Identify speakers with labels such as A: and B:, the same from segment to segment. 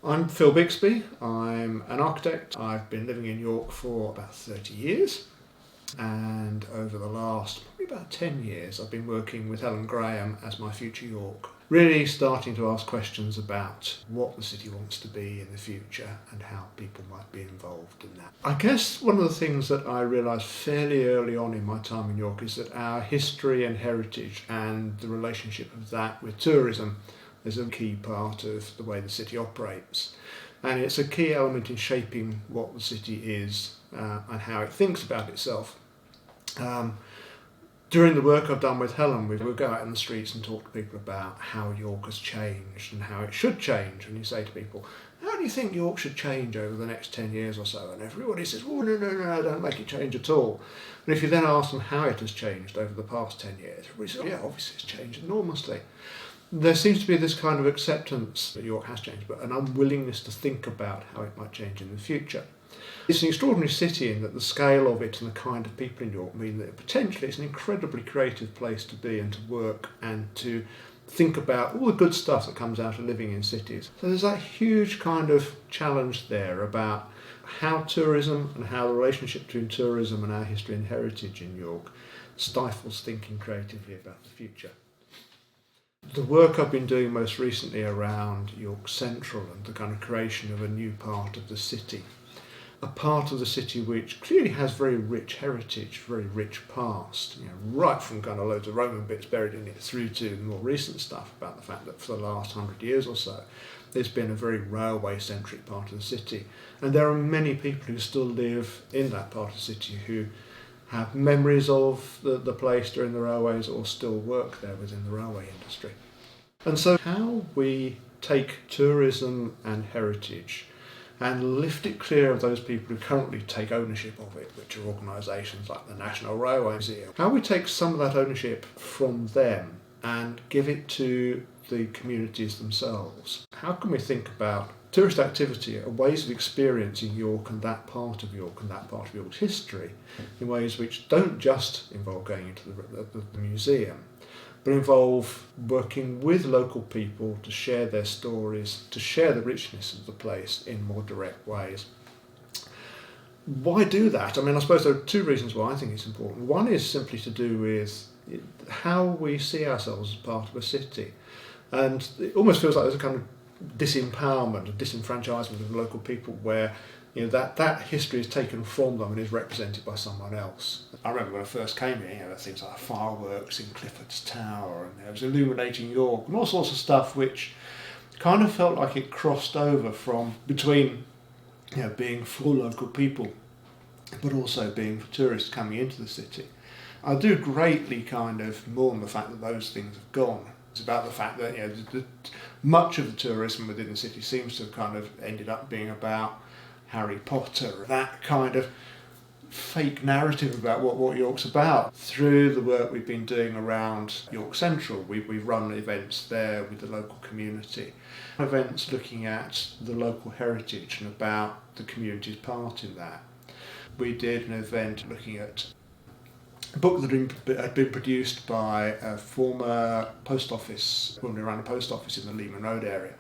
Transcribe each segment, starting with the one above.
A: I'm Phil Bixby. I'm an architect. I've been living in York for about 30 years. And over the last probably about 10 years, I've been working with Helen Graham as my future York. Really starting to ask questions about what the city wants to be in the future and how people might be involved in that. I guess one of the things that I realised fairly early on in my time in York is that our history and heritage and the relationship of that with tourism is a key part of the way the city operates. And it's a key element in shaping what the city is and how it thinks about itself. During the work I've done with Helen, we'll go out in the streets and talk to people about how York has changed and how it should change. And you say to people, how do you think York should change over the next 10 years or so? And everybody says, oh, no, don't make it change at all. And if you then ask them how it has changed over the past 10 years, everybody says, yeah, obviously it's changed enormously. There seems to be this kind of acceptance that York has changed, but an unwillingness to think about how it might change in the future. It's an extraordinary city in that the scale of it and the kind of people in York mean that potentially it's an incredibly creative place to be and to work and to think about all the good stuff that comes out of living in cities. So there's that huge kind of challenge there about how tourism and how the relationship between tourism and our history and heritage in York stifles thinking creatively about the future. The work I've been doing most recently around York Central and the kind of creation of a new part of the city, a part of the city which clearly has very rich heritage, very rich past, right from kind of loads of Roman bits buried in it through to the more recent stuff about the fact that for the last 100 years or so there's been a very railway-centric part of the city. And there are many people who still live in that part of the city who have memories of the place during the railways or still work there within the railway industry. And so how we take tourism and heritage and lift it clear of those people who currently take ownership of it, which are organisations like the National Railway Museum, how we take some of that ownership from them and give it to the communities themselves. How can we think about tourist activity and ways of experiencing York and that part of York and that part of York's history in ways which don't just involve going into the museum, but involve working with local people to share their stories, to share the richness of the place in more direct ways. Why do that? I mean, I suppose there are two reasons why I think it's important. One is simply to do with how we see ourselves as part of a city. And it almost feels like there's a kind of disempowerment, a disenfranchisement of local people where that history is taken from them and is represented by someone else. I remember when I first came here, there were things like fireworks in Clifford's Tower and there was illuminating York and all sorts of stuff which kind of felt like it crossed over from between being for local people but also being for tourists coming into the city. I do greatly kind of mourn the fact that those things have gone. It's about the fact that much of the tourism within the city seems to have kind of ended up being about Harry Potter, that kind of fake narrative about what York's about. Through the work we've been doing around York Central, we've run events there with the local community, events looking at the local heritage and about the community's part in that. We did an event looking at a book that had been produced by a former post office woman who ran a post office in the Lehman Road area.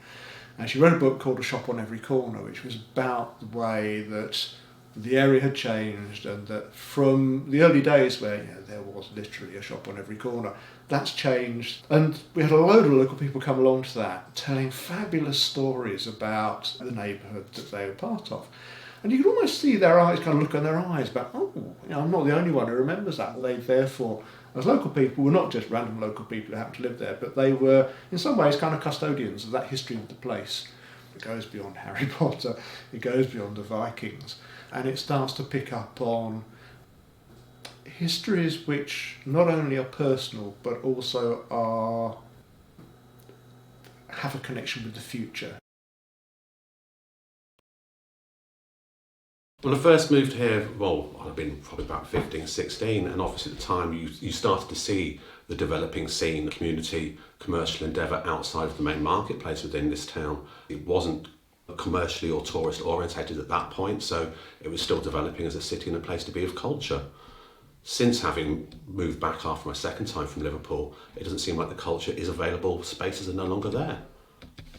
A: And she wrote a book called A Shop on Every Corner, which was about the way that the area had changed and that from the early days where there was literally a shop on every corner, that's changed. And we had a load of local people come along to that, telling fabulous stories about the neighbourhood that they were part of. And you could almost see their eyes, kind of look in their eyes about, I'm not the only one who remembers that. They therefore, as local people, were not just random local people who happened to live there, but they were in some ways kind of custodians of that history of the place. It goes beyond Harry Potter, it goes beyond the Vikings, and it starts to pick up on histories which not only are personal, but also have a connection with the future.
B: When I first moved here, I'd been probably about 15, 16, and obviously at the time you started to see the developing scene, community, commercial endeavour outside of the main marketplace within this town. It wasn't commercially or tourist orientated at that point, so it was still developing as a city and a place to be of culture. Since having moved back after my second time from Liverpool, it doesn't seem like the culture is available, spaces are no longer there.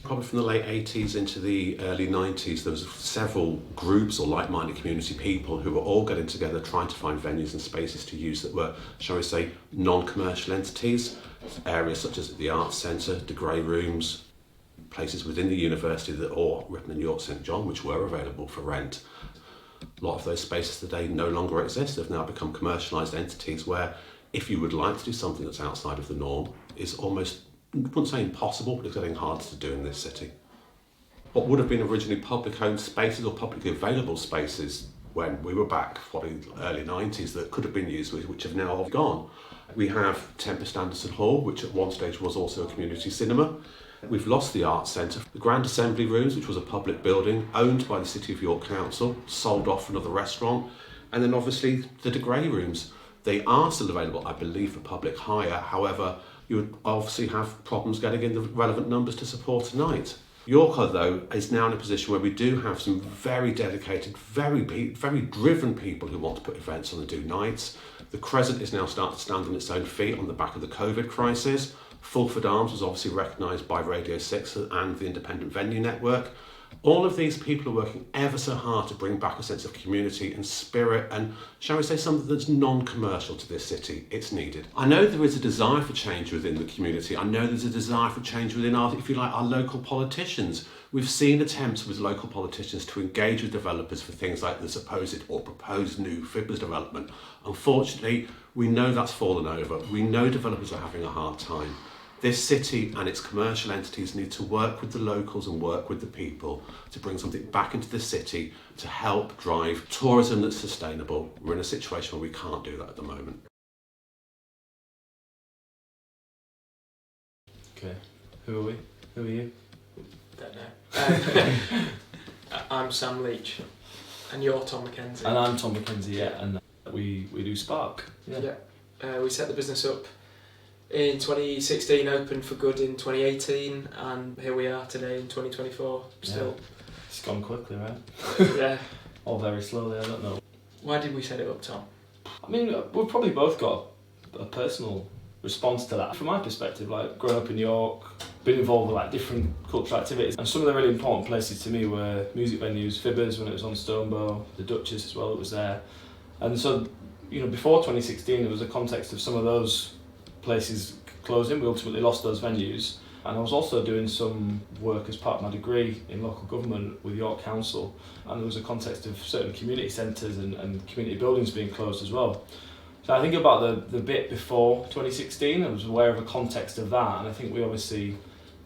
B: Probably from the late 80s into the early 90s, there was several groups or like-minded community people who were all getting together trying to find venues and spaces to use that were, shall we say, non-commercial entities. Areas such as the Arts Centre, the Grey Rooms, places within the university or Ripon and York St John, which were available for rent. A lot of those spaces today no longer exist. They've now become commercialised entities where if you would like to do something that's outside of the norm, it's almost, I wouldn't say impossible, but it's getting harder to do in this city. What would have been originally public owned spaces or publicly available spaces when we were back, probably early 90s, that could have been used, which have now gone. We have Tempest Anderson Hall, which at one stage was also a community cinema. We've lost the Arts Centre. The Grand Assembly Rooms, which was a public building owned by the City of York Council, sold off for another restaurant. And then obviously the Grey Rooms. They are still available, I believe, for public hire. However, you would obviously have problems getting in the relevant numbers to support a night. York, though, is now in a position where we do have some very dedicated, very driven people who want to put events on and do nights. The Crescent is now starting to stand on its own feet on the back of the COVID crisis. Fulford Arms was obviously recognised by Radio 6 and the Independent Venue Network. All of these people are working ever so hard to bring back a sense of community and spirit and, shall we say, something that's non-commercial to this city. It's needed. I know there is a desire for change within the community. I know there's a desire for change within our, if you like, our local politicians. We've seen attempts with local politicians to engage with developers for things like the supposed or proposed new Fibbers development. Unfortunately, we know that's fallen over. We know developers are having a hard time. This city and its commercial entities need to work with the locals and work with the people to bring something back into the city to help drive tourism that's sustainable. We're in a situation where we can't do that at the moment.
C: Okay, who are we? Who are you?
D: Don't know. I'm Sam Leach, and you're Tom McKenzie.
C: And I'm Tom McKenzie, yeah, and we do Spark.
D: Yeah. We set the business up in 2016, opened for good in 2018, and here we are today in 2024. Still,
C: yeah. It's gone quickly, right?
D: Yeah.
C: Or very slowly, I don't know.
D: Why did we set it up, Tom?
C: I mean, we've probably both got a personal response to that. From my perspective, like growing up in York, been involved with like different cultural activities, and some of the really important places to me were music venues, Fibbers when it was on Stonebow, the Duchess as well, it was there. And so, you know, before 2016, there was a context of some of those places closing. We ultimately lost those venues, and I was also doing some work as part of my degree in local government with York Council, and there was a context of certain community centres and community buildings being closed as well. So I think about the bit before 2016, I was aware of a context of that, and I think we obviously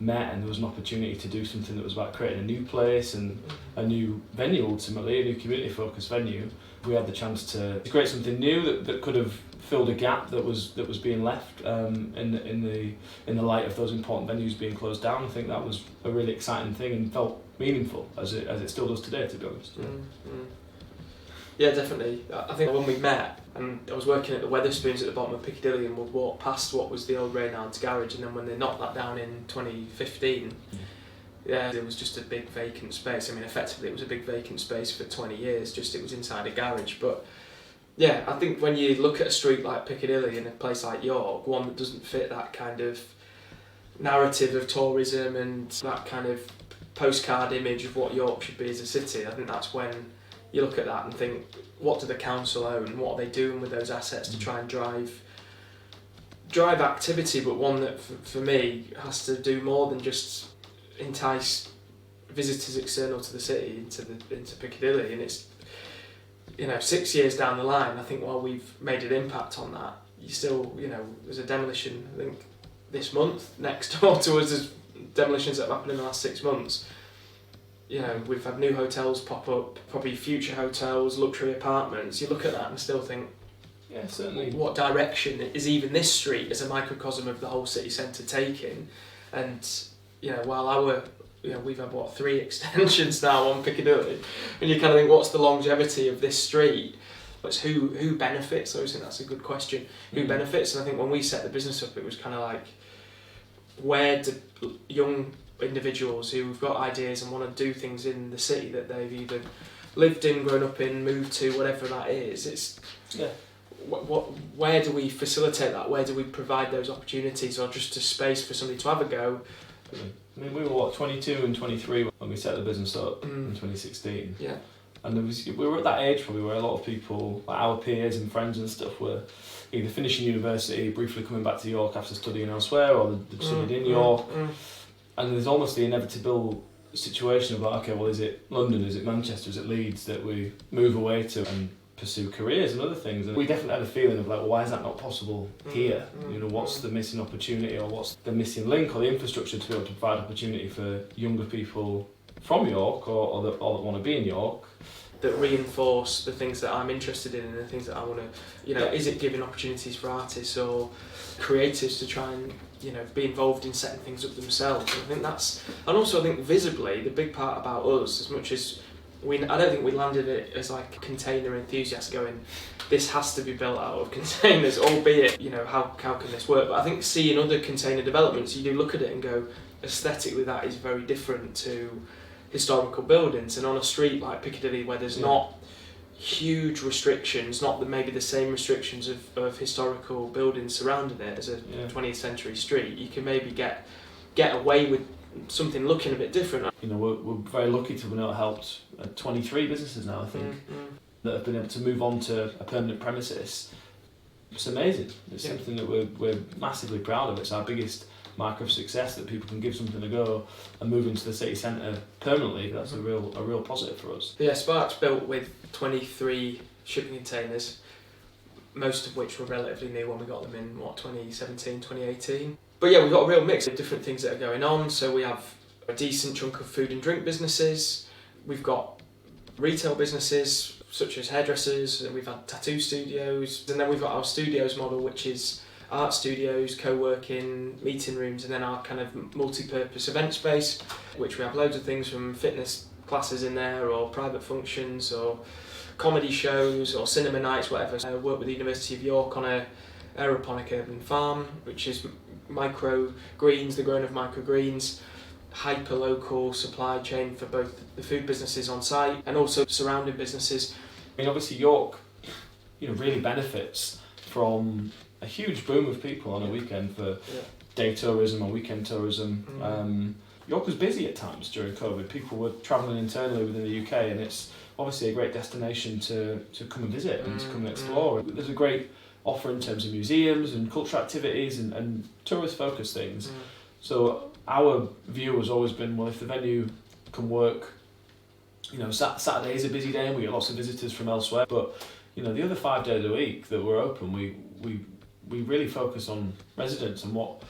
C: met and there was an opportunity to do something that was about creating a new place and a new venue, ultimately, a new community focused venue. We had the chance to create something new that could have filled a gap that was being left in the light of those important venues being closed down. I think that was a really exciting thing and felt meaningful as it still does today, to be honest.
D: Yeah, definitely. I think when we met, and I was working at the Wetherspoons at the bottom of Piccadilly, and would walk past what was the old Reynard's garage, and then when they knocked that down in 2015, yeah, there was just a big vacant space. I mean, effectively it was a big vacant space for 20 years, just it was inside a garage. But yeah, I think when you look at a street like Piccadilly in a place like York, one that doesn't fit that kind of narrative of tourism and that kind of postcard image of what York should be as a city, I think that's when you look at that and think, what do the council own? What are they doing with those assets to try and drive activity, but one that for me has to do more than just entice visitors external to the city into Piccadilly. And it's, you know, 6 years down the line, I think while we've made an impact on that, you still, you know, there's a demolition, I think this month, next door to us, there's demolitions that have happened in the last 6 months. You know, we've had new hotels pop up, probably future hotels, luxury apartments. You look at that and still think,
C: yeah, certainly,
D: what direction is even this street as a microcosm of the whole city centre taking? And, you know, while we've had 3 extensions now on Piccadilly, and you kind of think, what's the longevity of this street? It's who benefits. I always think that's a good question. Who benefits? And I think when we set the business up, it was kind of like, where do young individuals who've got ideas and want to do things in the city that they've either lived in, grown up in, moved to, whatever that is, it's where do we facilitate that? Where do we provide those opportunities, or just a space for somebody to have a go?
C: I mean, we were 22 and 23 when we set the business up in 2016.
D: Yeah.
C: And we were at that age probably where a lot of people, like our peers and friends and stuff, were either finishing university, briefly coming back to York after studying elsewhere, or they'd studied in York. And there's almost the inevitable situation of like, okay, well, is it London, is it Manchester, is it Leeds that we move away to and pursue careers and other things? And we definitely had a feeling of like, well, why is that not possible here? You know, what's the missing opportunity, or what's the missing link, or the infrastructure to be able to provide opportunity for younger people from York or that want to be in York,
D: that reinforce the things that I'm interested in and the things that I want to, you know, is it giving opportunities for artists or creatives to try and, you know, be involved in setting things up themselves? I think that's, and also I think visibly the big part about us, as much as I don't think we landed it as like container enthusiasts going, this has to be built out of containers, albeit, you know, how can this work? But I think seeing other container developments, you do look at it and go, aesthetically that is very different to historical buildings. And on a street like Piccadilly where there's not huge restrictions, not maybe the same restrictions of historical buildings surrounding it as a 20th century street, you can maybe get away with something looking a bit different.
C: You know, we're very lucky to have been able to help 23 businesses now, I think, that have been able to move on to a permanent premises. It's amazing. It's something that we're massively proud of. It's our biggest mark of success, that people can give something a go and move into the city centre permanently. That's a real positive for us.
D: Yeah, Spark's built with 23 shipping containers, most of which were relatively new when we got them in 2017, 2018. But yeah, we've got a real mix of different things that are going on. So we have a decent chunk of food and drink businesses. We've got retail businesses such as hairdressers, and we've had tattoo studios, and then we've got our studios model, which is art studios, co-working, meeting rooms, and then our kind of multi-purpose event space, which we have loads of things from fitness classes in there, or private functions, or comedy shows, or cinema nights, whatever. I work with the University of York on a aeroponic urban farm, which is microgreens, the growing of microgreens, hyper-local supply chain for both the food businesses on site and also surrounding businesses.
C: I mean, obviously York, you know, really benefits from a huge boom of people on a weekend for day tourism or weekend tourism. York was busy at times during COVID. People were travelling internally within the UK, and it's obviously a great destination to come and visit and to come and explore. There's a great offer in terms of museums and cultural activities and tourist-focused things. So our view has always been, well, if the venue can work, you know, Saturday is a busy day and we get lots of visitors from elsewhere, but, you know, the other 5 days a week that we're open, we really focus on residents and what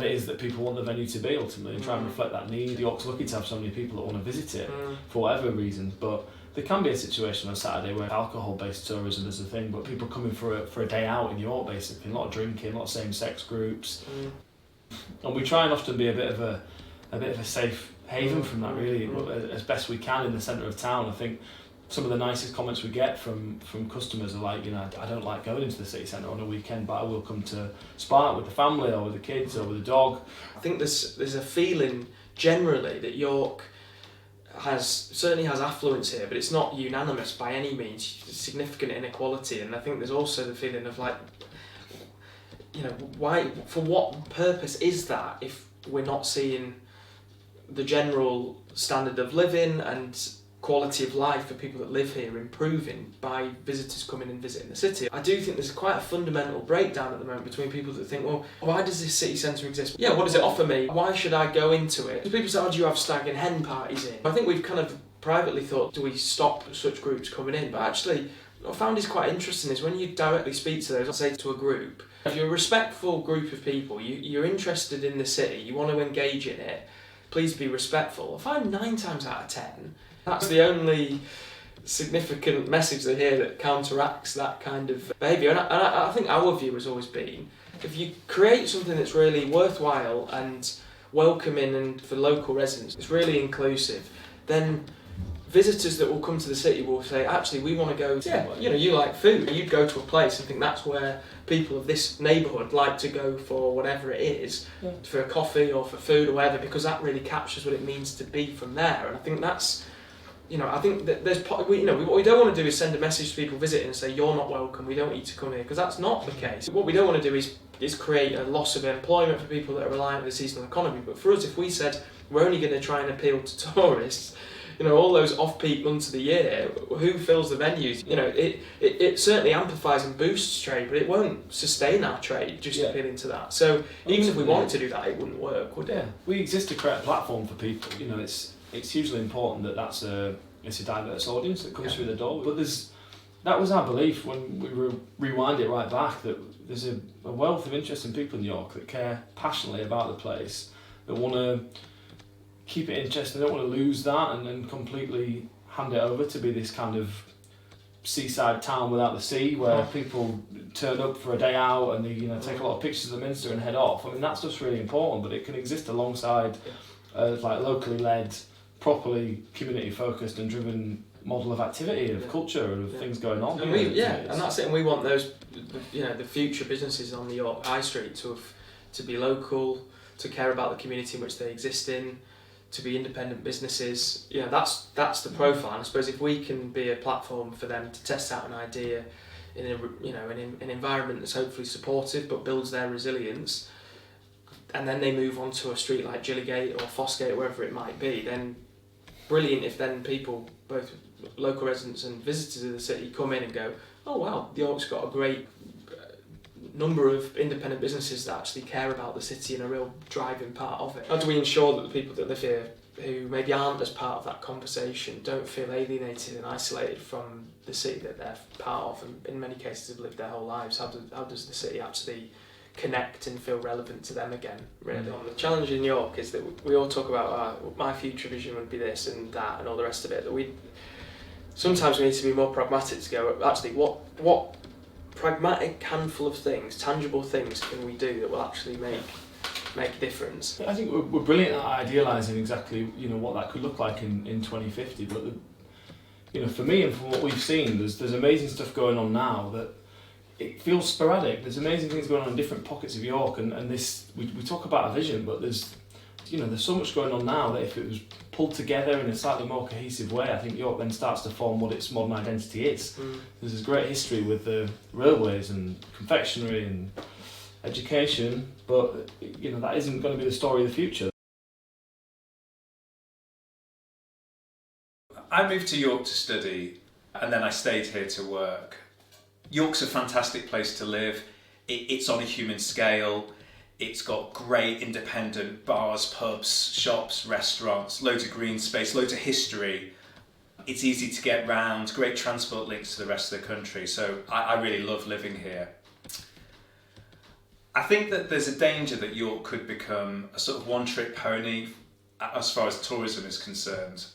C: it is that people want the venue to be ultimately, and try and reflect that need. York's lucky to have so many people that want to visit it for whatever reasons, but there can be a situation on Saturday where alcohol-based tourism is a thing, but people coming for a day out in York, basically, a lot of drinking, a lot of same-sex groups, and we try and often be a bit of a safe haven from that, really, as best we can in the centre of town. I think some of the nicest comments we get from customers are like, you know, I don't like going into the city centre on a weekend, but I will come to Spark with the family or with the kids or with the dog.
D: I think there's a feeling generally that York certainly has affluence here, but it's not unanimous by any means. Significant inequality, and I think there's also the feeling of like, you know, why, for what purpose is that if we're not seeing the general standard of living and quality of life for people that live here improving by visitors coming and visiting the city? I do think there's quite a fundamental breakdown at the moment between people that think, well, why does this city centre exist? Yeah, what does it offer me? Why should I go into it? People say, oh, do you have stag and hen parties in? I think we've kind of privately thought, do we stop such groups coming in? But actually, what I found is quite interesting is when you directly speak to those, I'll say to a group, if you're a respectful group of people, you're interested in the city, you want to engage in it, please be respectful. I find 9 times out of 10, that's the only significant message they hear that counteracts that kind of behaviour. And I think our view has always been, if you create something that's really worthwhile and welcoming and for local residents, it's really inclusive, then visitors that will come to the city will say, actually, we want to go to, you know, you like food, you'd go to a place and think that's where people of this neighbourhood like to go for whatever it is, for a coffee or for food or whatever, because that really captures what it means to be from there. And I think that's I think that what we don't want to do is send a message to people visiting and say you're not welcome, we don't need you to come here, because that's not the case. What we don't want to do is create a loss of employment for people that are reliant on the seasonal economy. But for us, if we said we're only going to try and appeal to tourists, all those off-peak months of the year, who fills the venues? It certainly amplifies and boosts trade, but it won't sustain our trade just appealing to that. So even if we wanted to do that, it wouldn't work, would it?
C: Yeah, we exist to create a platform for people. It's hugely important that it's a diverse audience that comes through the door. But that was our belief when we rewind it right back, that there's a wealth of interesting people in York that care passionately about the place, that want to keep it interesting, don't want to lose that and then completely hand it over to be this kind of seaside town without the sea, where people turn up for a day out and they take a lot of pictures of the Minster and head off. I mean, that's just really important, but it can exist alongside like locally led, properly community focused and driven model of activity, of culture, and of things going on.
D: And and that's it. And we want those, the future businesses on the York High Street to be local, to care about the community in which they exist in, to be independent businesses. That's the profile. And I suppose if we can be a platform for them to test out an idea in an environment that's hopefully supportive but builds their resilience, and then they move on to a street like Gillygate or Fossgate or wherever it might be, then brilliant if then people, both local residents and visitors of the city, come in and go, oh wow, the York's got a great number of independent businesses that actually care about the city and a real driving part of it. How do we ensure that the people that live here, who maybe aren't as part of that conversation, don't feel alienated and isolated from the city that they're part of, and in many cases have lived their whole lives? How does the city actually connect and feel relevant to them again, really? The challenge in York is that we all talk about my future vision would be this and that and all the rest of it, that sometimes we need to be more pragmatic to go, actually, what pragmatic handful of things, tangible things can we do that will actually make a difference?
C: I think we're brilliant at idealising exactly what that could look like in 2050, but for me and from what we've seen, there's amazing stuff going on now that it feels sporadic. There's amazing things going on in different pockets of York, and this we talk about a vision, but there's so much going on now that if it was pulled together in a slightly more cohesive way, I think York then starts to form what its modern identity is. There's this great history with the railways and confectionery and education, but that isn't going to be the story of the future.
E: I moved to York to study, and then I stayed here to work. York's a fantastic place to live. It's on a human scale. It's got great independent bars, pubs, shops, restaurants, loads of green space, loads of history. It's easy to get round, great transport links to the rest of the country, so I really love living here. I think that there's a danger that York could become a sort of one-trick pony as far as tourism is concerned.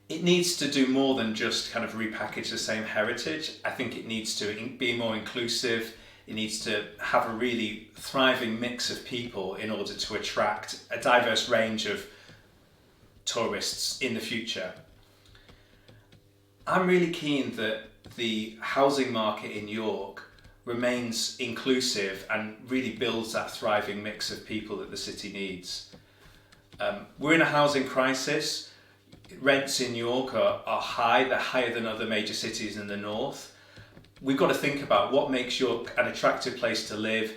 E: It needs to do more than just kind of repackage the same heritage. I think it needs to be more inclusive. It needs to have a really thriving mix of people in order to attract a diverse range of tourists in the future. I'm really keen that the housing market in York remains inclusive and really builds that thriving mix of people that the city needs. We're in a housing crisis. Rents in York are high, they're higher than other major cities in the north. We've got to think about what makes York an attractive place to live,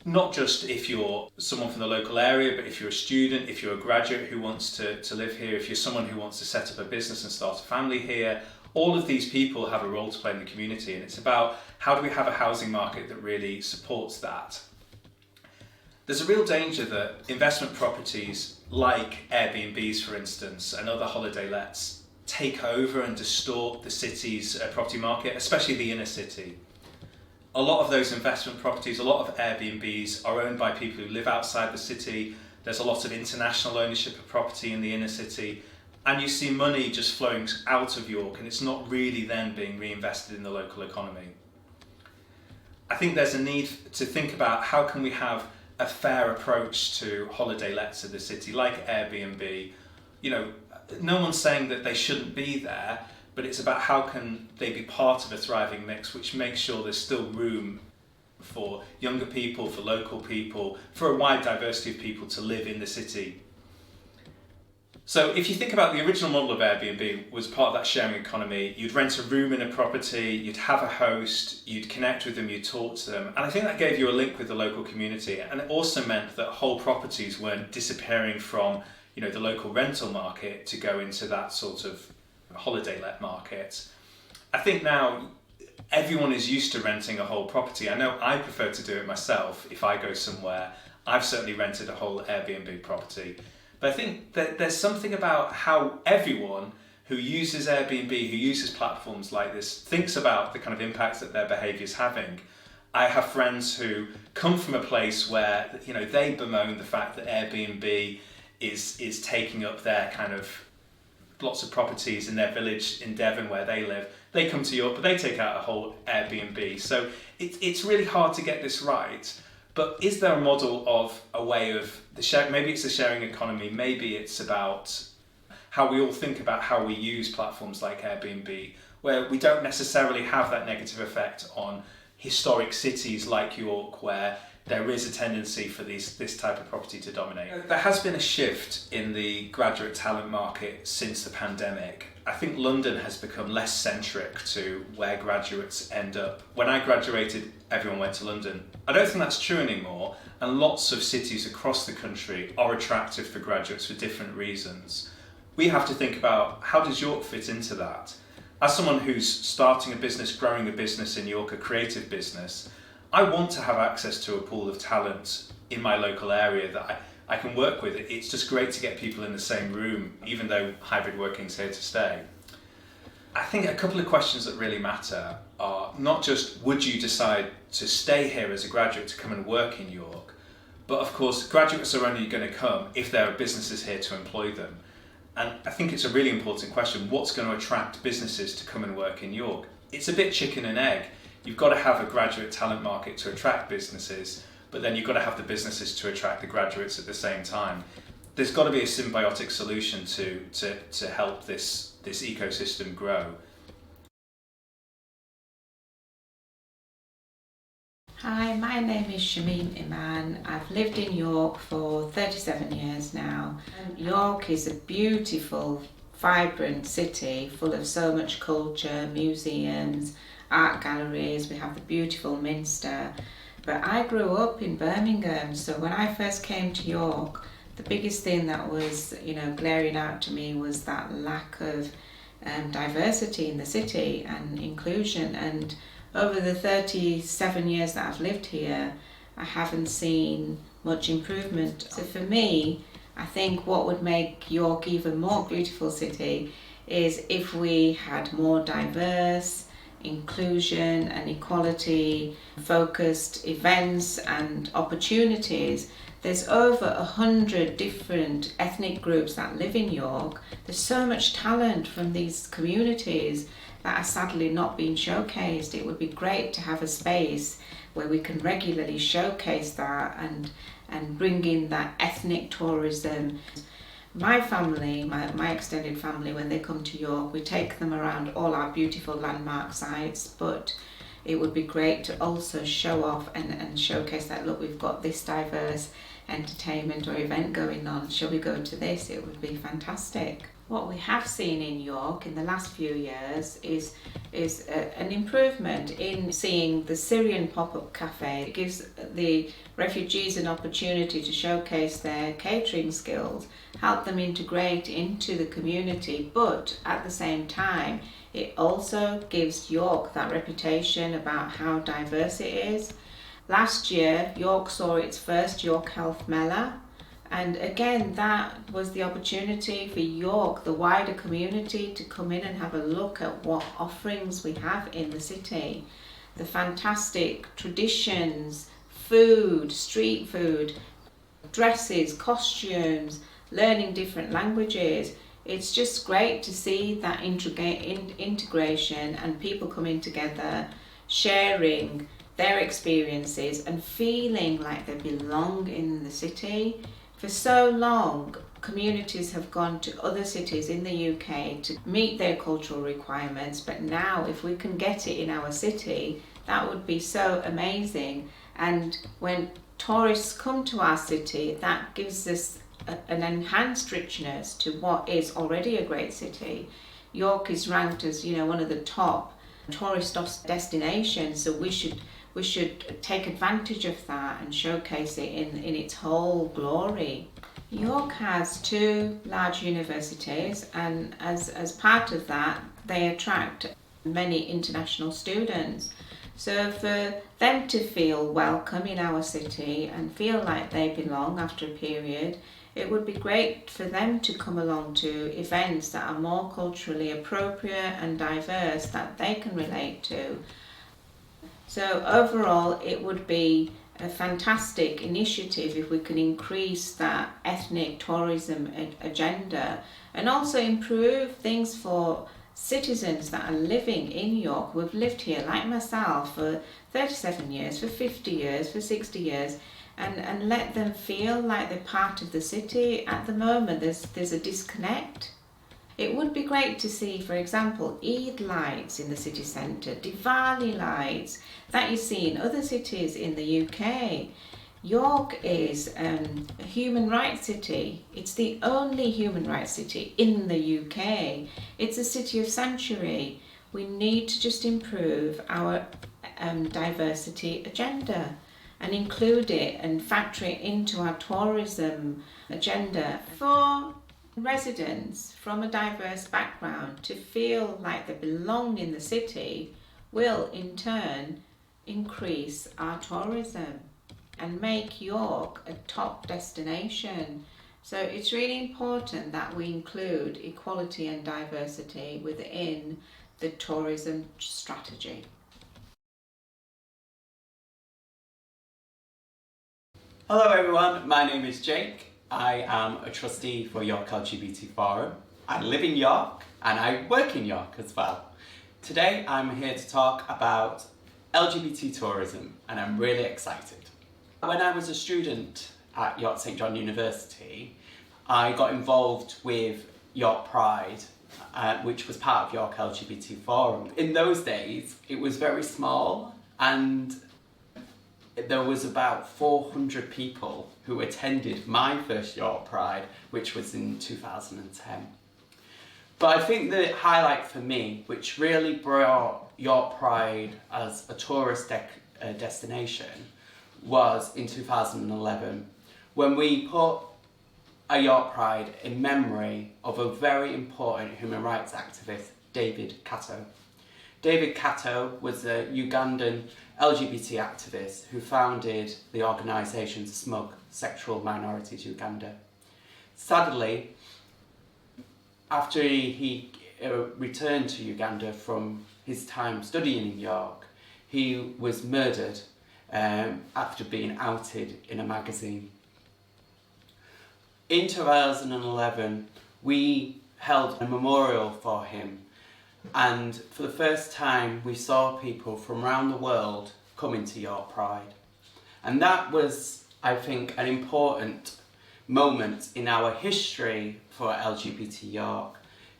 E: not just if you're someone from the local area, but if you're a student, if you're a graduate who wants to live here, if you're someone who wants to set up a business and start a family here. All of these people have a role to play in the community, and it's about how do we have a housing market that really supports that. There's a real danger that investment properties like Airbnbs, for instance, and other holiday lets take over and distort the city's property market, especially the inner city. A lot of those investment properties, a lot of Airbnbs are owned by people who live outside the city. There's a lot of international ownership of property in the inner city, and you see money just flowing out of York, and it's not really then being reinvested in the local economy. I think there's a need to think about how can we have a fair approach to holiday lets in the city, like Airbnb. No one's saying that they shouldn't be there, but it's about how can they be part of a thriving mix which makes sure there's still room for younger people, for local people, for a wide diversity of people to live in the city. So if you think about the original model of Airbnb was part of that sharing economy, you'd rent a room in a property, you'd have a host, you'd connect with them, you'd talk to them. And I think that gave you a link with the local community. And it also meant that whole properties weren't disappearing from, the local rental market to go into that sort of holiday let market. I think now everyone is used to renting a whole property. I know I prefer to do it myself if I go somewhere. I've certainly rented a whole Airbnb property. But I think that there's something about how everyone who uses Airbnb, who uses platforms like this, thinks about the kind of impacts that their behaviour is having. I have friends who come from a place where, they bemoan the fact that Airbnb is taking up their kind of lots of properties in their village in Devon where they live. They come to York, but they take out a whole Airbnb. So it's really hard to get this right. But is there a model of a way of maybe it's the sharing economy, maybe it's about how we all think about how we use platforms like Airbnb, where we don't necessarily have that negative effect on historic cities like York, where there is a tendency for this type of property to dominate. There has been a shift in the graduate talent market since the pandemic. I think London has become less centric to where graduates end up. When I graduated, everyone went to London. I don't think that's true anymore, and lots of cities across the country are attractive for graduates for different reasons. We have to think about, how does York fit into that? As someone who's starting a business, growing a business in York, a creative business, I want to have access to a pool of talent in my local area that I can work with. It's just great to get people in the same room, even though hybrid working is here to stay. I think a couple of questions that really matter are not just would you decide to stay here as a graduate to come and work in York, but of course graduates are only going to come if there are businesses here to employ them. And I think it's a really important question, what's going to attract businesses to come and work in York? It's a bit chicken and egg. You've got to have a graduate talent market to attract businesses, but then you've got to have the businesses to attract the graduates at the same time. There's got to be a symbiotic solution to help this ecosystem grow.
F: Hi, my name is Shamim Iman. I've lived in York for 37 years now. York is a beautiful, vibrant city full of so much culture, museums, art galleries. We have the beautiful Minster. But I grew up in Birmingham, so when I first came to York, the biggest thing that was, glaring out to me was that lack of diversity in the city and inclusion. And over the 37 years that I've lived here, I haven't seen much improvement. So for me, I think what would make York even more beautiful city is if we had more diverse, inclusion and equality focused events and opportunities. There's over 100 different ethnic groups that live in York. There's so much talent from these communities that are sadly not being showcased. It would be great to have a space where we can regularly showcase that and bring in that ethnic tourism. My family, my extended family, when they come to York, we take them around all our beautiful landmark sites, but it would be great to also show off and showcase that, look, we've got this diverse entertainment or event going on. Shall we go to this? It would be fantastic. What we have seen in York in the last few years is an improvement in seeing the Syrian pop-up cafe. It gives the refugees an opportunity to showcase their catering skills, help them integrate into the community, but at the same time it also gives York that reputation about how diverse it is. Last year York saw its first York Health Mela, and again that was the opportunity for York, the wider community, to come in and have a look at what offerings we have in the city. The fantastic traditions, food, street food, dresses, costumes, learning different languages. It's just great to see that integration and people coming together, sharing their experiences and feeling like they belong in the city. For so long, communities have gone to other cities in the UK to meet their cultural requirements, but now if we can get it in our city, that would be so amazing. And when tourists come to our city, that gives us an enhanced richness to what is already a great city. York is ranked as, you know, one of the top tourist destinations, so we should take advantage of that and showcase it in its whole glory. York has 2 large universities, and as part of that they attract many international students. So for them to feel welcome in our city and feel like they belong after a period, it would be great for them to come along to events that are more culturally appropriate and diverse that they can relate to. So overall, it would be a fantastic initiative if we can increase that ethnic tourism agenda and also improve things for citizens that are living in York, who have lived here like myself for 37 years, for 50 years, for 60 years, and let them feel like they're part of the city. At the moment there's a disconnect. It would be great to see, for example, Eid lights in the city centre, Diwali lights that you see in other cities in the UK. York is a human rights city. It's the only human rights city in the UK. It's a city of sanctuary. We need to just improve our diversity agenda and include it and factor it into our tourism agenda for residents from a diverse background to feel like they belong in the city. Will in turn increase our tourism and make York a top destination. So it's really important that we include equality and diversity within the tourism strategy.
G: Hello everyone, my name is Jake. I am a trustee for York LGBT Forum. I live in York and I work in York as well. Today I'm here to talk about LGBT tourism and I'm really excited. When I was a student at York St John University, I got involved with York Pride, which was part of York LGBT Forum. In those days, it was very small and there was about 400 people who attended my first York Pride, which was in 2010. But I think the highlight for me, which really brought York Pride as a tourist destination, was in 2011, when we put a York Pride in memory of a very important human rights activist, David Kato. David Kato was a Ugandan LGBT activist who founded the organisation SMUG, Sexual Minorities Uganda. Sadly, after he returned to Uganda from his time studying in York, he was murdered after being outed in a magazine. In 2011, we held a memorial for him, and for the first time we saw people from around the world coming to York Pride. And that was, I think, an important moment in our history for LGBT York,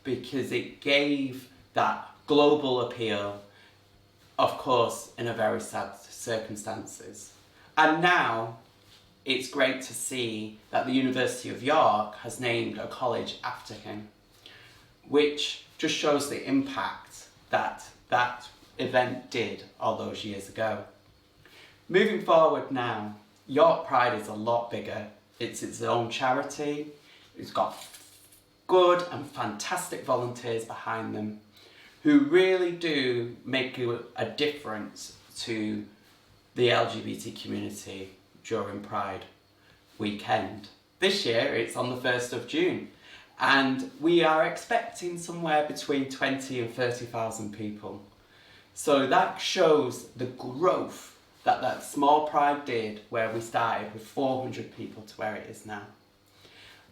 G: because it gave that global appeal, of course in a very sad circumstances. And now it's great to see that the University of York has named a college after him, which just shows the impact that that event did all those years ago. Moving forward now, York Pride is a lot bigger. It's its own charity. It's got good and fantastic volunteers behind them who really do make a difference to the LGBT community during Pride weekend. This year it's on the 1st of June and we are expecting somewhere between 20 and 30,000 people. So that shows the growth that small Pride did, where we started with 400 people to where it is now.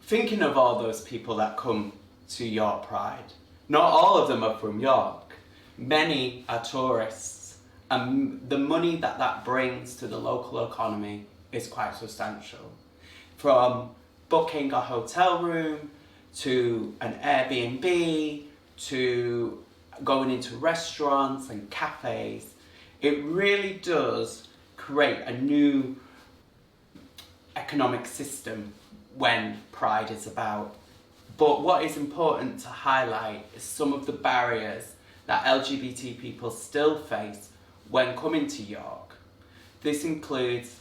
G: Thinking of all those people that come to York Pride, not all of them are from York. Many are tourists, and the money that brings to the local economy is quite substantial. From booking a hotel room, to an Airbnb, to going into restaurants and cafes, it really does create a new economic system when Pride is about. But what is important to highlight is some of the barriers that LGBT people still face when coming to York. This includes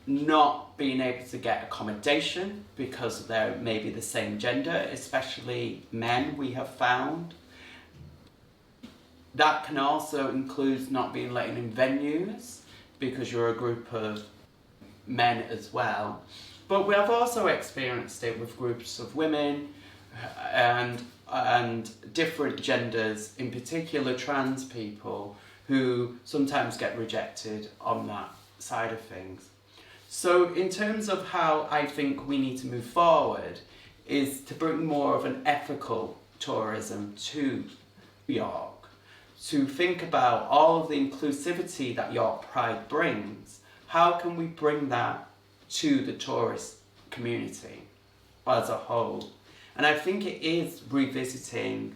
G: not being able to get accommodation because they're maybe the same gender, especially men, we have found. That can also include not being let in venues because you're a group of men as well. But we have also experienced it with groups of women and different genders, in particular trans people, who sometimes get rejected on that side of things. So in terms of how I think we need to move forward is to bring more of an ethical tourism to York, to think about all of the inclusivity that York Pride brings. How can we bring that to the tourist community as a whole? And I think it is revisiting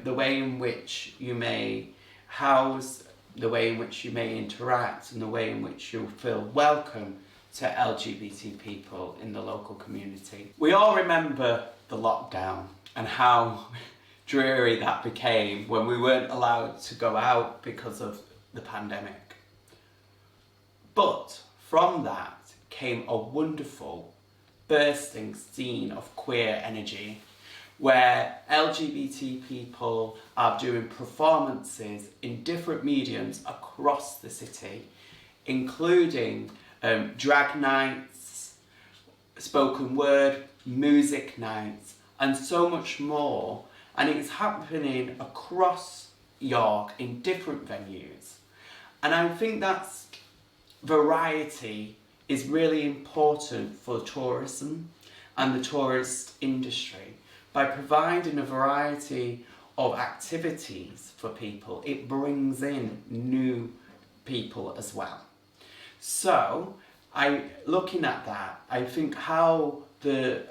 G: the way in which you may house, the way in which you may interact, and the way in which you feel welcome to LGBT people in the local community. We all remember the lockdown and how dreary that became when we weren't allowed to go out because of the pandemic. But from that came a wonderful bursting scene of queer energy where LGBT people are doing performances in different mediums across the city, including drag nights, spoken word, music nights, and so much more. And it's happening across York in different venues. And I think that's variety is really important for tourism and the tourist industry. By providing a variety of activities for people, it brings in new people as well. So, looking at that, I think how the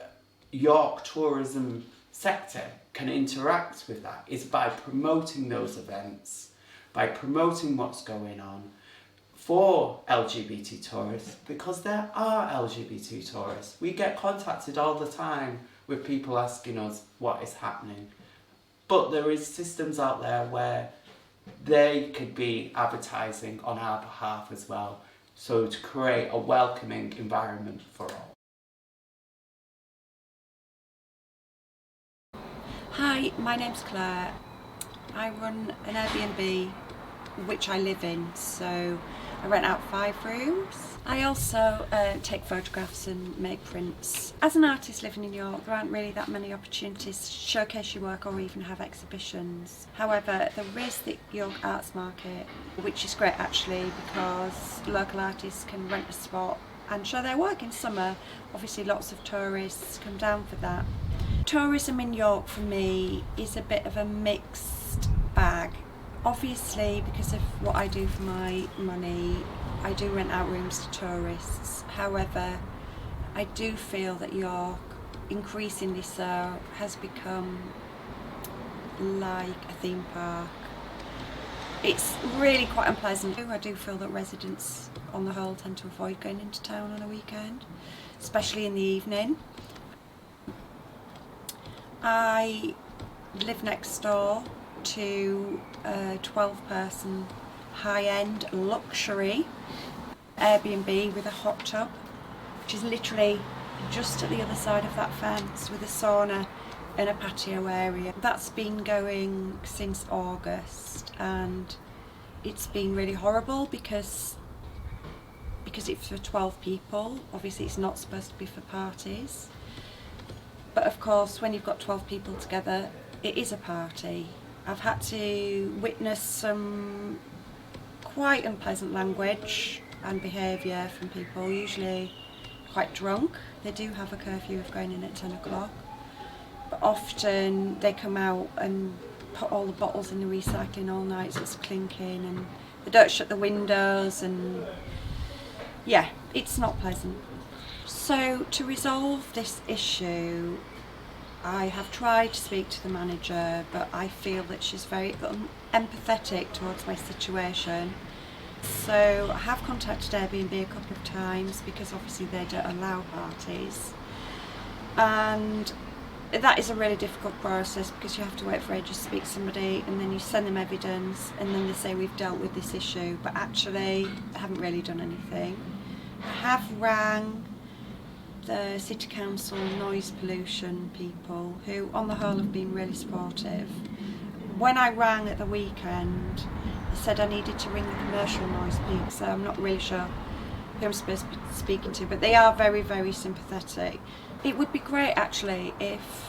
G: York tourism sector can interact with that is by promoting those events, by promoting what's going on for LGBT tourists, because there are LGBT tourists. We get contacted all the time with people asking us what is happening. But there is systems out there where they could be advertising on our behalf as well, so to create a welcoming environment for all.
H: Hi, my name's Claire. I run an Airbnb which I live in, so I rent out 5 rooms. I also take photographs and make prints. As an artist living in York, there aren't really that many opportunities to showcase your work or even have exhibitions. However, there is the York Arts Market, which is great actually because local artists can rent a spot and show their work in summer. Obviously lots of tourists come down for that. Tourism in York for me is a bit of a mixed bag. Obviously, because of what I do for my money, I do rent out rooms to tourists. However, I do feel that York, increasingly so, has become like a theme park. It's really quite unpleasant. I do feel that residents, on the whole, tend to avoid going into town on a weekend, especially in the evening. I live next door to a 12-person high-end luxury Airbnb with a hot tub, which is literally just at the other side of that fence, with a sauna and a patio area. That's been going since August, and it's been really horrible because it's for 12 people. Obviously it's not supposed to be for parties, but of course when you've got 12 people together it is a party. I've had to witness some quite unpleasant language and behaviour from people, usually quite drunk. They do have a curfew of going in at 10 o'clock, but often they come out and put all the bottles in the recycling all night, so it's clinking, and they don't shut the windows, and yeah, it's not pleasant. So to resolve this issue, I have tried to speak to the manager, but I feel that she's very empathetic towards my situation. So I have contacted Airbnb a couple of times because obviously they don't allow parties. and that is a really difficult process because you have to wait for ages to speak to somebody, and then you send them evidence, and then they say we've dealt with this issue, but actually they haven't really done anything. I have rang the City Council noise pollution people, who on the whole have been really supportive. When I rang at the weekend, they said I needed to ring the commercial noise people, so I'm not really sure who I'm supposed to be speaking to, but they are very, very sympathetic. It would be great actually if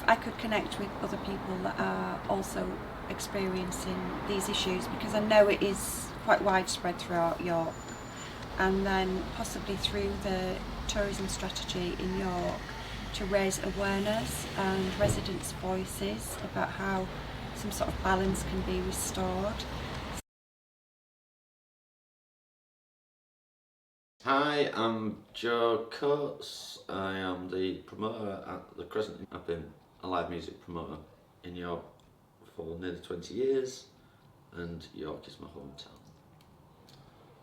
H: I could connect with other people that are also experiencing these issues, because I know it is quite widespread throughout York, and then possibly through the tourism strategy in York to raise awareness and residents' voices about how some sort of balance can be restored.
I: Hi, I'm Joe Coates. I am the promoter at the Crescent. I've been a live music promoter in York for nearly 20 years, and York is my hometown.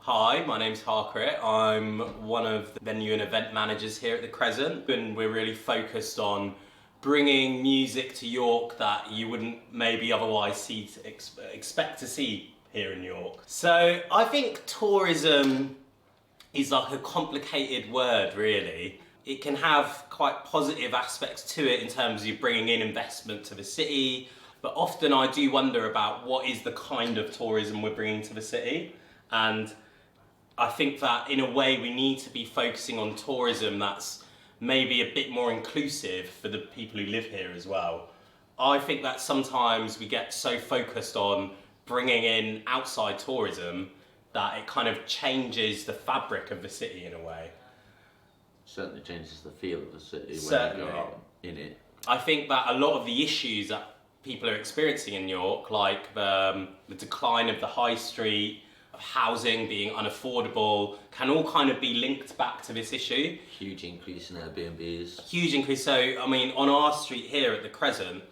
J: Hi, my name's Harkirit. I'm one of the venue and event managers here at the Crescent, and we're really focused on bringing music to York that you wouldn't maybe otherwise expect to see here in York. So I think tourism is like a complicated word, really. It can have quite positive aspects to it in terms of bringing in investment to the city, but often I do wonder about what is the kind of tourism we're bringing to the city. And I think that in a way we need to be focusing on tourism that's maybe a bit more inclusive for the people who live here as well. I think that sometimes we get so focused on bringing in outside tourism that it kind of changes the fabric of the city in a way.
I: Certainly changes the feel of the city
J: Certainly.
I: when you go out in it.
J: I think that a lot of the issues that people are experiencing in York, like the decline of the high street, of housing being unaffordable, can all kind of be linked back to this issue.
I: Huge increase in Airbnbs.
J: Huge increase. So, I mean, on our street here at the Crescent,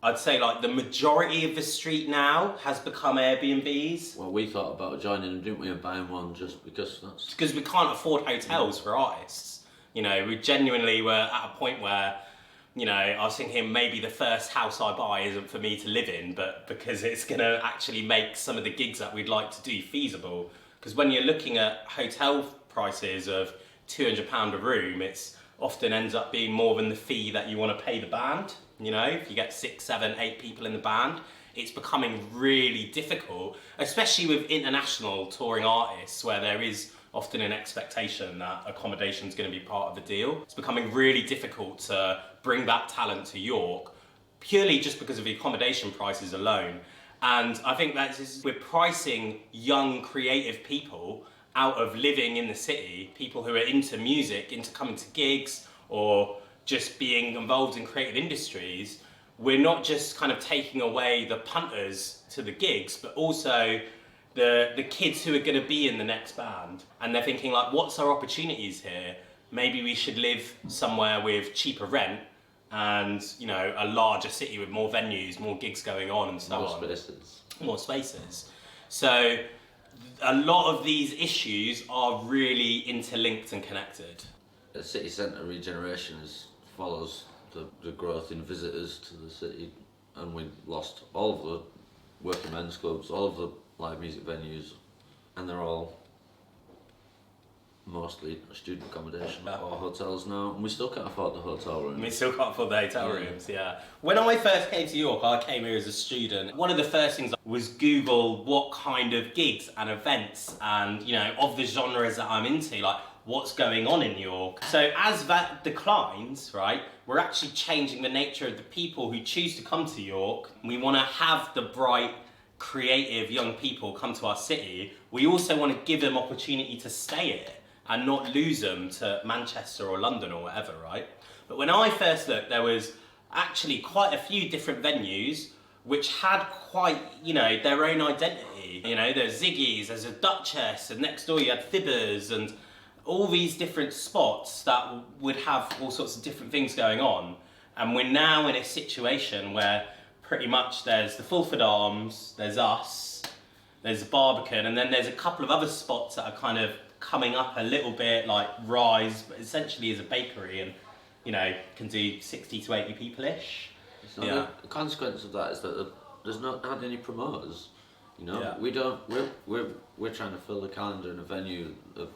J: I'd say like the majority of the street now has become Airbnbs.
I: Well, we thought about joining them, didn't we, and buying one just because that's...
J: Because we can't afford hotels for artists. You know, we genuinely were at a point where, you know, I was thinking maybe the first house I buy isn't for me to live in, but because it's going to actually make some of the gigs that we'd like to do feasible. Because when you're looking at hotel prices of £200 a room, it's often ends up being more than the fee that you want to pay the band. You know, if you get 6, 7, 8 people in the band, it's becoming really difficult, especially with international touring artists where there is often an expectation that accommodation is going to be part of the deal. It's becoming really difficult to bring that talent to York purely just because of the accommodation prices alone. And I think that we're pricing young creative people out of living in the city, people who are into music, into coming to gigs or just being involved in creative industries. We're not just kind of taking away the punters to the gigs, but also the kids who are going to be in the next band. And they're thinking like, what's our opportunities here? Maybe we should live somewhere with cheaper rent and, you know, a larger city with more venues, more gigs going on and so on.
I: More spaces.
J: More spaces. So a lot of these issues are really interlinked and connected.
I: The city centre regeneration follows the growth in visitors to the city, and we lost all of the working men's clubs, all of the live music venues, and they're all mostly student accommodation or hotels now, and we still can't afford the hotel rooms.
J: We still can't afford the hotel rooms, yeah. When I first came to York, I came here as a student. One of the first things was Google what kind of gigs and events and, you know, of the genres that I'm into, like what's going on in York. So as that declines, right, we're actually changing the nature of the people who choose to come to York. We want to have the bright, creative young people come to our city. We also want to give them opportunity to stay here and not lose them to Manchester or London or whatever, right? But when I first looked, there was actually quite a few different venues which had quite, you know, their own identity. You know, there's Ziggy's, there's a Duchess, and next door you had Fibbers, and all these different spots that would have all sorts of different things going on. And we're now in a situation where pretty much there's the Fulford Arms, there's us, there's the Barbican, and then there's a couple of other spots that are kind of coming up a little bit, like Rise, but essentially is a bakery and, you know, can do 60 to 80 people-ish.
I: So the consequence of that is that there's not had any promoters. You know,
J: Yeah.
I: we don't. We're trying to fill the calendar in a venue of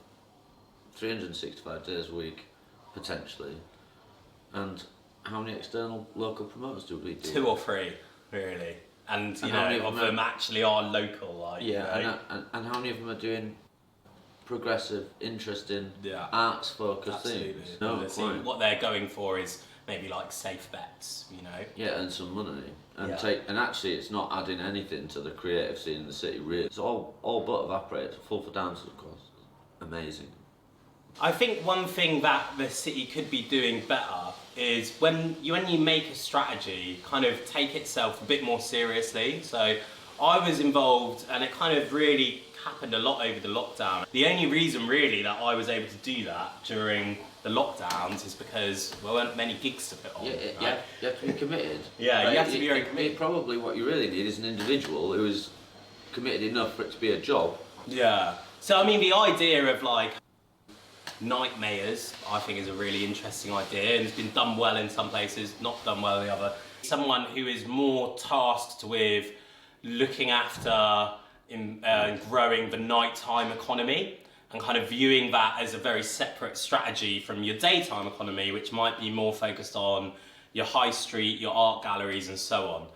I: 365 days a week, potentially. And how many external local promoters do we do?
J: 2 or 3, really. And you
I: And how many
J: know, of them actually are local, like,
I: Yeah,
J: you know.
I: and how many of them are doing progressive, interesting,
J: Yeah.
I: arts-focused
J: Absolutely.
I: things? No,
J: And
I: quite.
J: what they're going for is maybe like safe bets, you know.
I: Yeah, and some money, and
J: Yeah.
I: and actually, it's not adding anything to the creative scene in the city. Really, it's all but evaporated. Full for dancers, of course. Amazing.
J: I think one thing that the city could be doing better is when you make a strategy, kind of take itself a bit more seriously. So I was involved, and it kind of really happened a lot over the lockdown. The only reason really that I was able to do that during the lockdowns is because there weren't many gigs to put on.
I: Yeah,
J: right?
I: you have to be committed.
J: Yeah, you have to be very committed.
I: Probably what you really need is an individual who is committed enough for it to be a job.
J: Yeah. So I mean, the idea of like night mayors, I think, is a really interesting idea, and it's been done well in some places, not done well in the other. Someone who is more tasked with looking after growing the nighttime economy and kind of viewing that as a very separate strategy from your daytime economy, which might be more focused on your high street, your art galleries, and so on.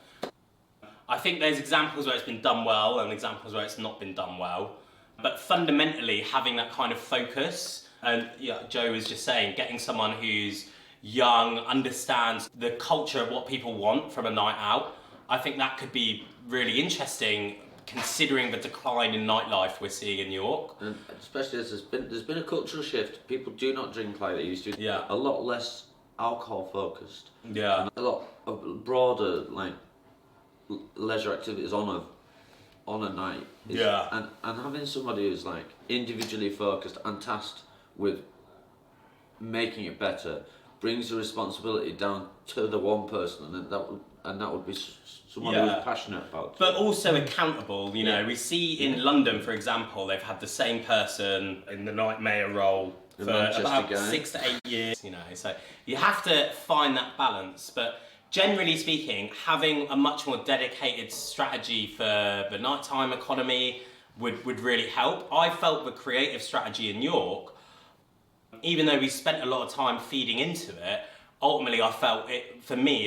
J: I think there's examples where it's been done well and examples where it's not been done well. But fundamentally, having that kind of focus, and Joe was just saying, getting someone who's young, understands the culture of what people want from a night out, I think that could be really interesting, considering the decline in nightlife we're seeing in York.
I: And especially as there's been a cultural shift. People do not drink like they used to.
J: Yeah.
I: A lot less alcohol focused.
J: Yeah.
I: And a lot of broader like leisure activities on a night.
J: Yeah.
I: And having somebody who's like individually focused and tasked with making it better brings the responsibility down to the one person, and that would be someone
J: Yeah.
I: who's passionate about it.
J: But also accountable, you know.
I: Yeah.
J: We see in London, for example, they've had the same person in the night mayor role
I: The
J: for
I: Manchester
J: about
I: guy.
J: 6 to 8 years, you know. So you have to find that balance. But generally speaking, having a much more dedicated strategy for the nighttime economy would really help. I felt the creative strategy in York, even though we spent a lot of time feeding into it, ultimately I felt it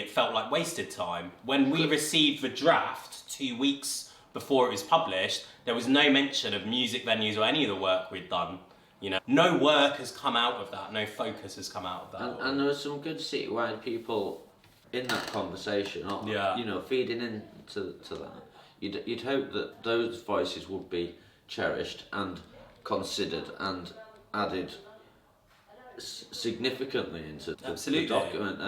J: felt like wasted time. When we received the draft 2 weeks before it was published, there was no mention of music venues or any of the work we'd done. You know, no work has come out of that, no focus has come out of that.
I: And there were some good citywide people in that conversation,
J: Yeah.
I: you know, feeding into that. You'd hope that those voices would be cherished and considered and added significantly into
J: Absolutely.
I: the document,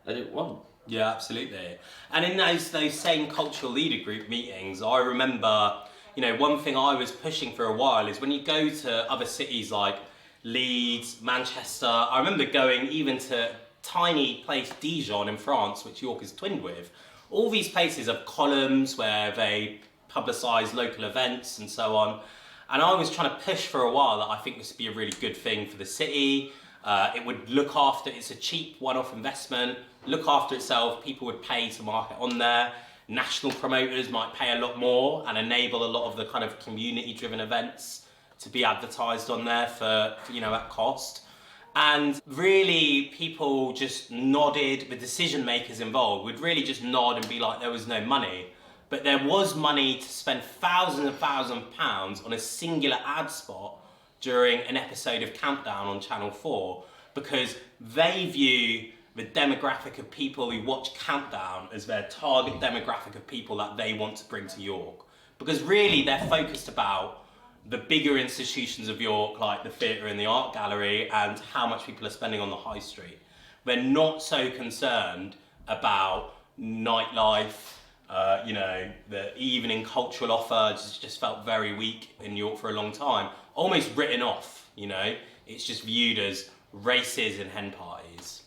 I: and it won't.
J: Yeah, absolutely. And in those same cultural leader group meetings, I remember, you know, one thing I was pushing for a while is when you go to other cities like Leeds, Manchester, I remember going even to tiny place Dijon in France, which York is twinned with. All these places have columns where they publicise local events and so on. And I was trying to push for a while that I think this would be a really good thing for the city. It would look after, it's a cheap one-off investment, look after itself, people would pay to market on there. National promoters might pay a lot more and enable a lot of the kind of community-driven events to be advertised on there for, you know, at cost. And really, people just nodded, the decision makers involved would really just nod and be like there was no money. But there was money to spend thousands and thousands of pounds on a singular ad spot during an episode of Countdown on Channel 4, because they view the demographic of people who watch Countdown as their target demographic of people that they want to bring to York. Because really they're focused about the bigger institutions of York, like the theatre and the art gallery, and how much people are spending on the high street. They're not so concerned about nightlife, you know, the evening cultural offer just felt very weak in York for a long time. Almost written off, you know. It's just viewed as races and hen parties.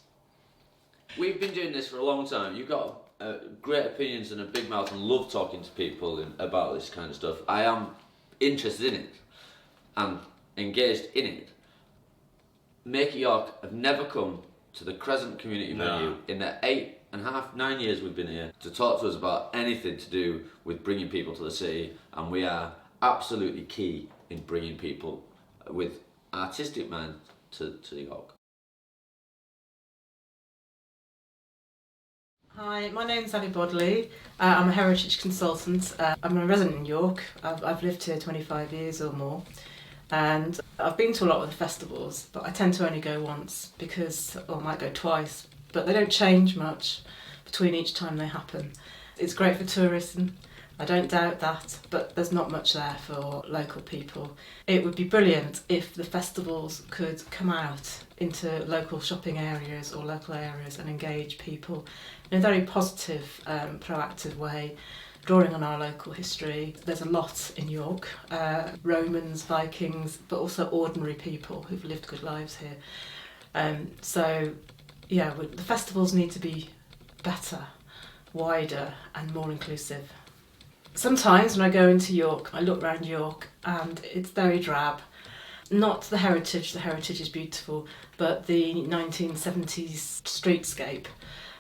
I: We've been doing this for a long time. You've got great opinions and a big mouth and love talking to people about this kind of stuff. I am interested in it and engaged in it. Make York have never come to the Crescent community venue in the 8.5, 9 years we've been here to talk to us about anything to do with bringing people to the city, and we are absolutely key in bringing people with artistic mind to York.
K: Hi, my name's Bodley. I'm a heritage consultant. I'm a resident in York. I've lived here 25 years or more, and I've been to a lot of the festivals, but I tend to only go once or I might go twice, but they don't change much between each time they happen. It's great for tourism, I don't doubt that, but there's not much there for local people. It would be brilliant if the festivals could come out into local shopping areas or local areas and engage people in a very positive, proactive way, drawing on our local history. There's a lot in York, Romans, Vikings, but also ordinary people who've lived good lives here. The festivals need to be better, wider and more inclusive. Sometimes when I go into York, I look around York and it's very drab. Not the heritage is beautiful, but the 1970s streetscape,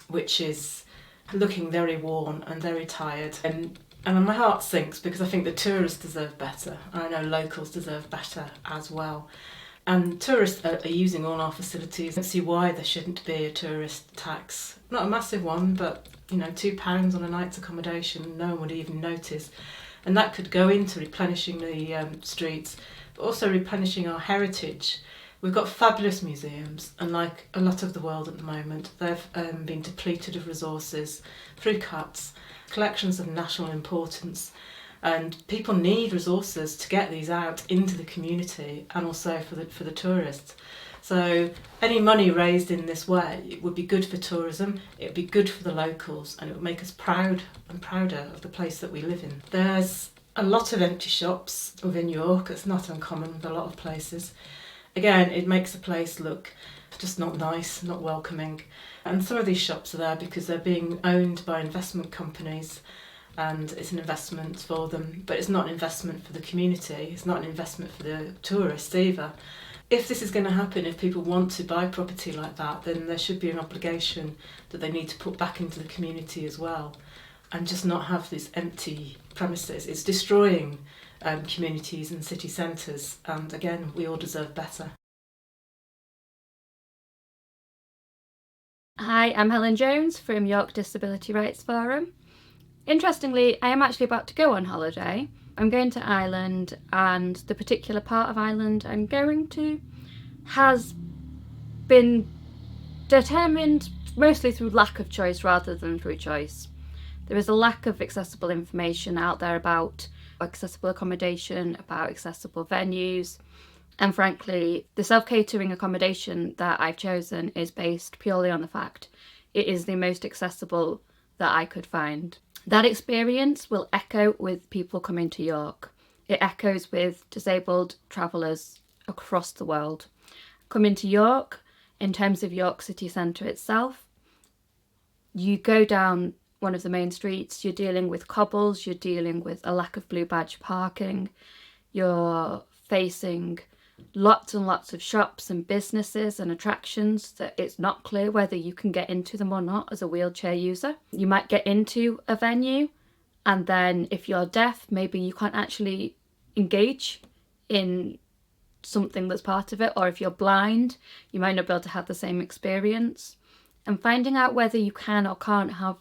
K: which is looking very worn and very tired. And my heart sinks because I think the tourists deserve better, and I know locals deserve better as well. And tourists are using all our facilities. I don't see why there shouldn't be a tourist tax. Not a massive one, but £2 on a night's accommodation, no one would even notice. And that could go into replenishing the streets, but also replenishing our heritage. We've got fabulous museums, and like a lot of the world at the moment, they've been depleted of resources through cuts, collections of national importance. And people need resources to get these out into the community and also for the tourists. So any money raised in this way, it would be good for tourism, it would be good for the locals, and it would make us proud and prouder of the place that we live in. There's a lot of empty shops within York. It's not uncommon with a lot of places. Again, it makes the place look just not nice, not welcoming. And some of these shops are there because they're being owned by investment companies, and it's an investment for them, but it's not an investment for the community, it's not an investment for the tourists either. If this is going to happen, if people want to buy property like that, then there should be an obligation that they need to put back into the community as well, and just not have these empty premises. It's destroying communities and city centres, and again, we all deserve better.
L: Hi, I'm Helen Jones from York Disability Rights Forum. Interestingly, I am actually about to go on holiday. I'm going to Ireland, and the particular part of Ireland I'm going to has been determined mostly through lack of choice rather than through choice. There is a lack of accessible information out there about accessible accommodation, about accessible venues, and frankly, the self-catering accommodation that I've chosen is based purely on the fact it is the most accessible that I could find. That experience will echo with people coming to York. It echoes with disabled travellers across the world. Coming to York, in terms of York city centre itself, you go down one of the main streets, you're dealing with cobbles, you're dealing with a lack of blue badge parking, you're facing lots and lots of shops and businesses and attractions that it's not clear whether you can get into them or not as a wheelchair user. You might get into a venue, and then if you're deaf, maybe you can't actually engage in something that's part of it, or if you're blind, you might not be able to have the same experience. And finding out whether you can or can't have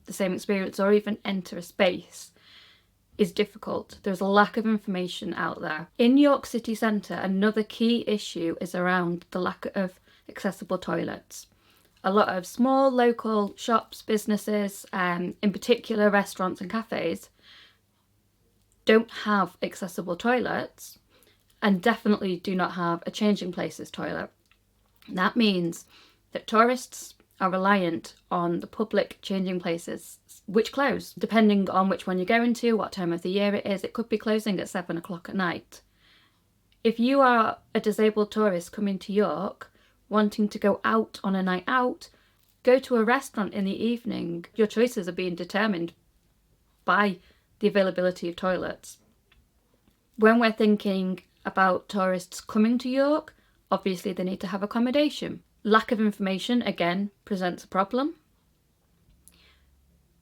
L: the same experience or even enter a space is difficult. There's a lack of information out there. In York city centre, another key issue is around the lack of accessible toilets. A lot of small local shops, businesses, in particular restaurants and cafes, don't have accessible toilets and definitely do not have a changing places toilet. That means that tourists are reliant on the public changing places, which close. Depending on which one you're going to, what time of the year it is, it could be closing at 7 o'clock at night. If you are a disabled tourist coming to York, wanting to go out on a night out, go to a restaurant in the evening, your choices are being determined by the availability of toilets. When we're thinking about tourists coming to York, obviously they need to have accommodation. Lack of information, again, presents a problem.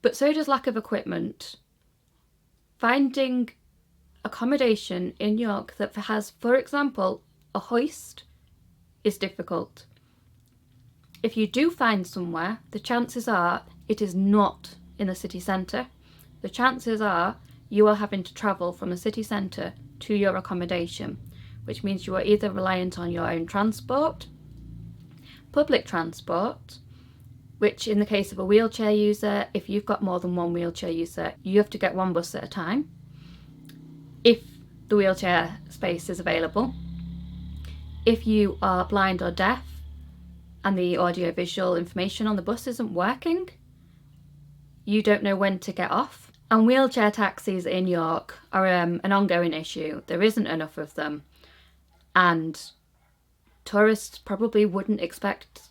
L: But so does lack of equipment. Finding accommodation in York that has, for example, a hoist is difficult. If you do find somewhere, the chances are it is not in the city centre. The chances are you are having to travel from the city centre to your accommodation, which means you are either reliant on your own transport, public transport, which in the case of a wheelchair user, if you've got more than one wheelchair user, you have to get one bus at a time, if the wheelchair space is available. If you are blind or deaf and the audio-visual information on the bus isn't working, you don't know when to get off. And wheelchair taxis in York are an ongoing issue. There isn't enough of them, and tourists probably wouldn't expect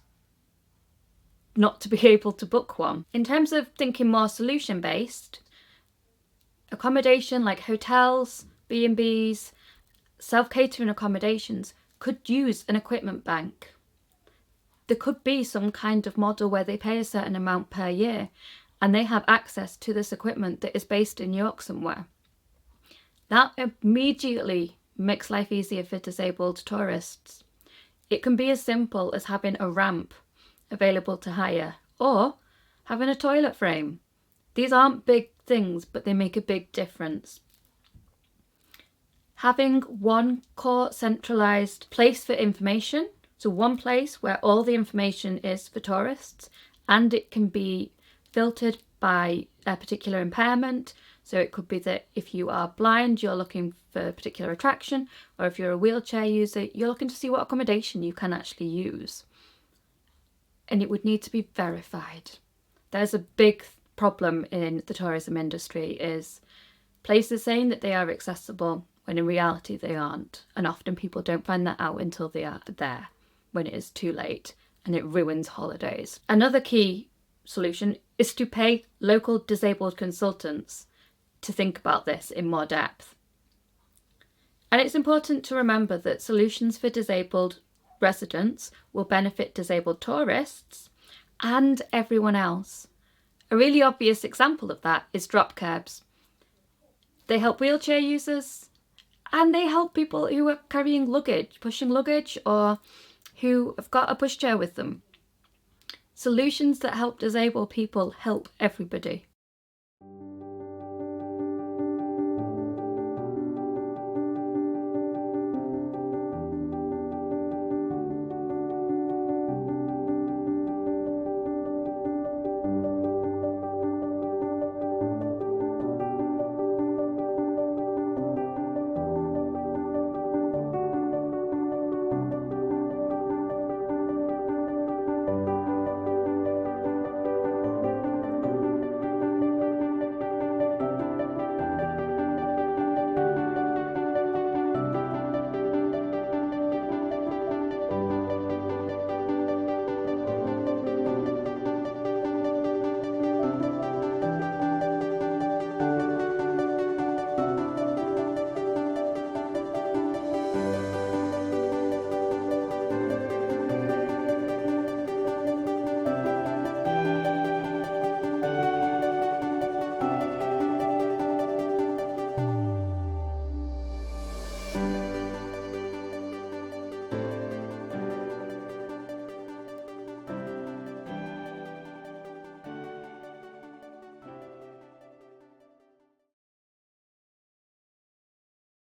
L: not to be able to book one. In terms of thinking more solution-based, accommodation like hotels, B&Bs, self-catering accommodations could use an equipment bank. There could be some kind of model where they pay a certain amount per year and they have access to this equipment that is based in York somewhere. That immediately makes life easier for disabled tourists. It can be as simple as having a ramp available to hire or having a toilet frame. These aren't big things, but they make a big difference. Having one core centralised place for information, so one place where all the information is for tourists, and it can be filtered by a particular impairment. So it could be that if you are blind, you're looking for a particular attraction, or if you're a wheelchair user, you're looking to see what accommodation you can actually use. And it would need to be verified. There's a big problem in the tourism industry is places saying that they are accessible when in reality they aren't. And often people don't find that out until they are there, when it is too late, and it ruins holidays. Another key solution is to pay local disabled consultants to think about this in more depth. And it's important to remember that solutions for disabled residents will benefit disabled tourists and everyone else. A really obvious example of that is drop curbs. They help wheelchair users and they help people who are carrying luggage, pushing luggage, or who have got a pushchair with them. Solutions that help disabled people help everybody.